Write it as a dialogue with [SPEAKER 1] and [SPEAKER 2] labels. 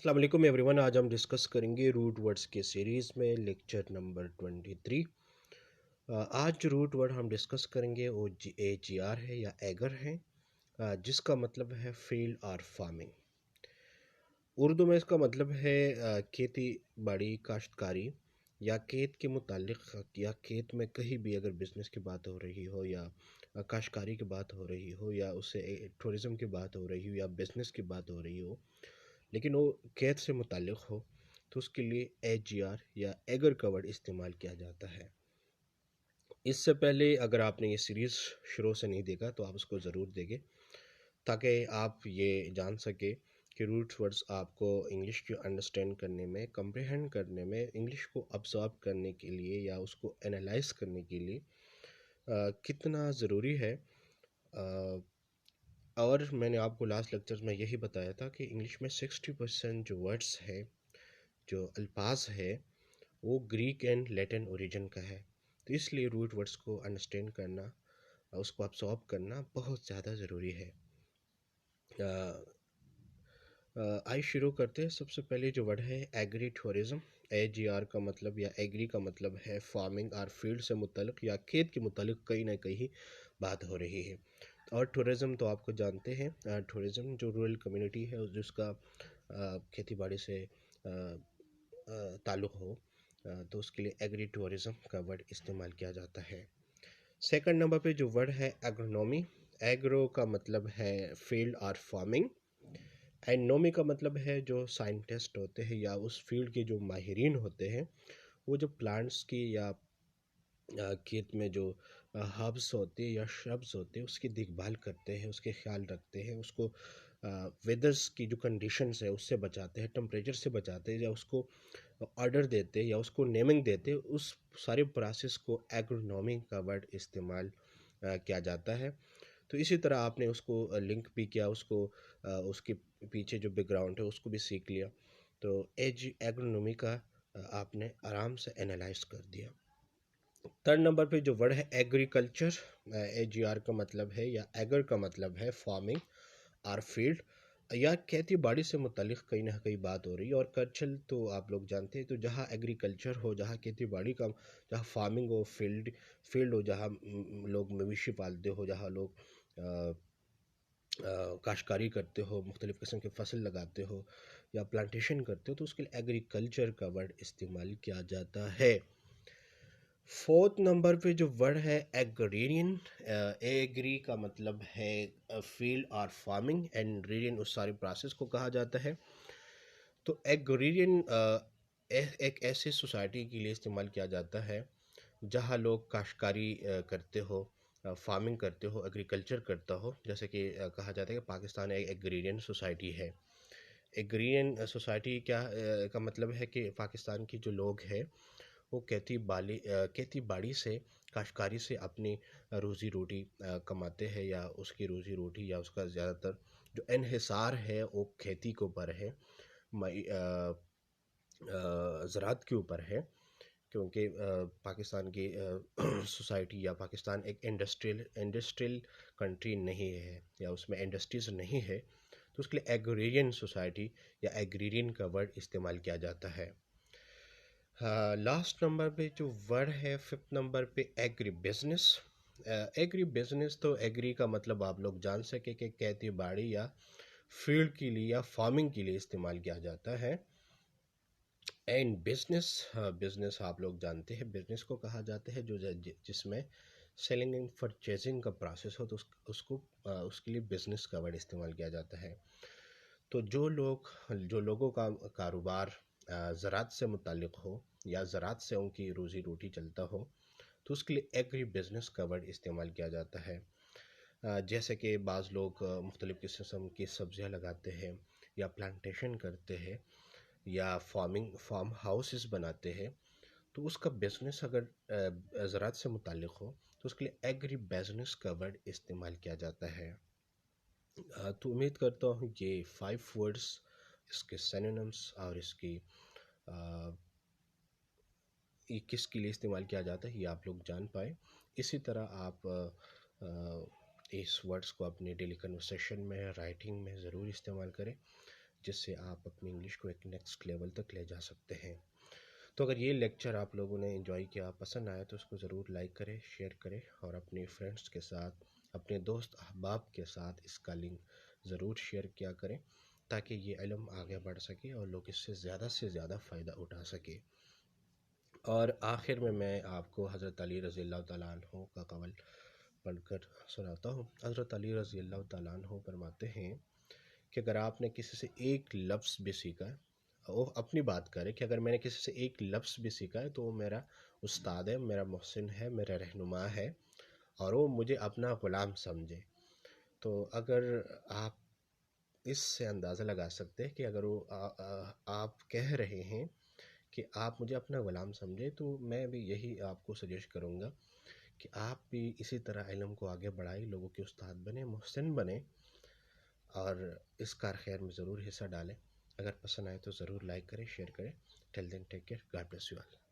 [SPEAKER 1] अस्सलाम वालेकुम एवरीवन। आज हम डिस्कस करेंगे रूट वर्ड्स के सीरीज़ में लेक्चर नंबर 23। आज जो रूट वर्ड हम डिस्कस करेंगे वो AGR है या एगर है, जिसका मतलब है फील्ड और फार्मिंग। उर्दू में इसका मतलब है खेती बाड़ी काश्तकारी या खेत के मुतालिक, या खेत में कहीं भी अगर बिज़नेस की बात हो रही हो या काश्तकारी की बात हो रही हो या उससे टूरिज़म की बात हो रही हो या बिज़नेस की बात हो रही हो, लेकिन वो खेत से मुताल्लिक़ हो, तो उसके लिए AGR या एगर का वर्ड इस्तेमाल किया जाता है। इससे पहले अगर आपने ये सीरीज़ शुरू से नहीं देखा तो आप उसको ज़रूर देखें, ताकि आप ये जान सके कि रूट वर्ड्स आपको इंग्लिश को अंडरस्टैंड करने में, कम्प्रहेंड करने में, इंग्लिश को अब्सॉर्ब करने के लिए या उसको एनालाइज करने के लिए कितना ज़रूरी है। और मैंने आपको लास्ट लेक्चर्स में यही बताया था कि इंग्लिश में 60% जो वर्ड्स है, जो अल्फाज है, वो ग्रीक एंड लैटिन ओरिजिन का है। तो इसलिए रूट वर्ड्स को अंडरस्टैंड करना, उसको अब्सॉर्ब करना बहुत ज़्यादा ज़रूरी है। आइए शुरू करते हैं। सबसे पहले जो वर्ड है एग्री टूरिज़म। AGR का मतलब या एग्री का मतलब है फार्मिंग और फील्ड से मुतल्लिक़ या खेत के मुतल्लिक़ कहीं ना कहीं बात हो रही है। और टूरिज़म तो आपको जानते हैं, टूरिज़म जो रूरल कम्युनिटी है जिसका खेती बाड़ी से ताल्लुक़ हो, तो उसके लिए एग्री टूरिज़म का वर्ड इस्तेमाल किया जाता है। सेकंड नंबर पे जो वर्ड है एग्रोनॉमी। एग्रो का मतलब है फील्ड और फार्मिंग। एग्रोनॉमी का मतलब है जो साइंटिस्ट होते हैं या उस फील्ड के जो माहिरीन होते हैं, वो जो प्लांट्स की या खेत में जो हर्ब्स होते हैं या श्रब्स होते हैं उसकी देखभाल करते हैं, उसके ख्याल रखते हैं, उसको वेदर्स की जो कंडीशंस है उससे बचाते हैं, टेम्परेचर से बचाते हैं, या उसको ऑर्डर देते हैं या उसको नेमिंग देते हैं, उस सारे प्रोसेस को एग्रोनॉमी का वर्ड इस्तेमाल किया जाता है। तो इसी तरह आपने उसको लिंक भी किया, उसको उसके पीछे जो बैकग्राउंड है उसको भी सीख लिया, तो एग्रोनॉमी का आपने आराम से एनालाइज कर दिया। थर्ड नंबर पे जो वर्ड है एग्रीकल्चर। AGR का मतलब है या एगर का मतलब है फार्मिंग और फील्ड या खेती बाड़ी से मुतालिक कहीं ना कहीं बात हो रही है। और कल्चर तो आप लोग जानते हैं, तो जहाँ एग्रीकल्चर हो, जहाँ खेती बाड़ी का, जहाँ फार्मिंग हो, फील्ड हो, जहाँ लोग मवेशी पालते हो, जहाँ लोग काश्तकारी करते हो, मुख्तलिफ़ किस्म की फसल लगाते हो या प्लांटेशन करते हो, तो उसके लिए एग्रीकल्चर का वर्ड इस्तेमाल किया जाता है। फोर्थ नंबर पे जो वर्ड है एग्रीरियन। एग्री का मतलब है फील्ड और फार्मिंग, एंड रियन उस सारे प्रोसेस को कहा जाता है। तो एग्रीरियन एक ऐसी सोसाइटी के लिए इस्तेमाल किया जाता है जहाँ लोग काश्तकारी करते हो, फार्मिंग करते हो, एग्रीकल्चर करता हो। जैसे कि कहा जाता है कि पाकिस्तान एक एग्रीरियन सोसाइटी है। एग्रीरियन सोसाइटी का मतलब है कि पाकिस्तान की जो लोग हैं वो खेती बाड़ी से, काश्तकारी से अपनी रोज़ी रोटी कमाते हैं, या उसकी रोज़ी रोटी या उसका ज़्यादातर जो इन्हिसार है वो खेती के ऊपर है, ज़राअत के ऊपर है। क्योंकि पाकिस्तान की सोसाइटी या पाकिस्तान एक इंडस्ट्रियल कंट्री नहीं है या उसमें इंडस्ट्रीज़ नहीं है, तो उसके लिए एग्रीरियन सोसाइटी या एग्रीरियन का वर्ड इस्तेमाल किया जाता है। लास्ट नंबर पे जो वर्ड है फिफ्थ नंबर पे एग्री बिजनेस। एग्री बिजनेस, तो एग्री का मतलब आप लोग जान सके कि खेती बाड़ी या फील्ड के लिए या फार्मिंग के लिए इस्तेमाल किया जाता है। एंड बिजनेस, बिजनेस आप लोग जानते हैं, बिजनेस को कहा जाता है जो जिसमें सेलिंग एंड परचेजिंग का प्रोसेस हो, तो उसके लिए बिजनेस का वर्ड इस्तेमाल किया जाता है। तो जो लोगों का कारोबार ज़राअत से मुताल्लिक़ हो या ज़राअत से उनकी रोज़ी रोटी चलता हो, तो उसके लिए एग्री बिजनेस का वर्ड इस्तेमाल किया जाता है। जैसे कि बाज़ लोग मुख्तलिफ़ किस्म की सब्ज़ियाँ लगाते हैं या प्लांटेशन करते हैं या फार्म हाउसेस बनाते हैं, तो उसका बिजनेस अगर ज़राअत से मुताल्लिक़ हो तो उसके लिए एग्री बिजनेस का वर्ड इस्तेमाल किया जाता है। तो उम्मीद करता हूँ ये 5 वर्ड्स, इसके सिनोनिम्स और ये किसके लिए इस्तेमाल किया जाता है ये आप लोग जान पाए। इसी तरह आप इस वर्ड्स को अपने डेली कन्वर्सेशन में, राइटिंग में ज़रूर इस्तेमाल करें, جس سے آپ اپنی انگلش کو ایک نیکسٹ لیول تک لے جا سکتے ہیں۔ تو اگر یہ لیکچر آپ لوگوں نے انجوائے کیا، پسند آیا، تو اس کو ضرور لائک کریں، شیئر کریں، اور اپنے فرینڈس کے ساتھ، اپنے دوست احباب کے ساتھ اس کا لنک ضرور شیئر کیا کریں، تاکہ یہ علم آگے بڑھ سکے اور لوگ اس سے زیادہ فائدہ اٹھا سکے۔ اور آخر میں آپ کو حضرت علی رضی اللہ تعالیٰ عنہ کا قول پڑھ کر سناتا ہوں۔ حضرت علی رضی اللہ تعالیٰ عنہ فرماتے ہیں کہ اگر آپ نے کسی سے ایک لفظ بھی سیکھا ہے، وہ اپنی بات کرے کہ اگر میں نے کسی سے ایک لفظ بھی سیکھا ہے تو وہ میرا استاد ہے، میرا محسن ہے، میرا رہنما ہے، اور وہ مجھے اپنا غلام سمجھے۔ تو اگر آپ اس سے اندازہ لگا سکتے ہیں کہ اگر وہ آپ کہہ رہے ہیں کہ آپ مجھے اپنا غلام سمجھے، تو میں بھی یہی آپ کو سجیسٹ کروں گا کہ آپ بھی اسی طرح علم کو آگے بڑھائیں، لوگوں کے استاد بنیں، محسن بنیں، اور اس کار خیر میں ضرور حصہ ڈالیں۔ اگر پسند آئے تو ضرور لائک کریں، شیئر کریں۔ Till then take care, God bless you all.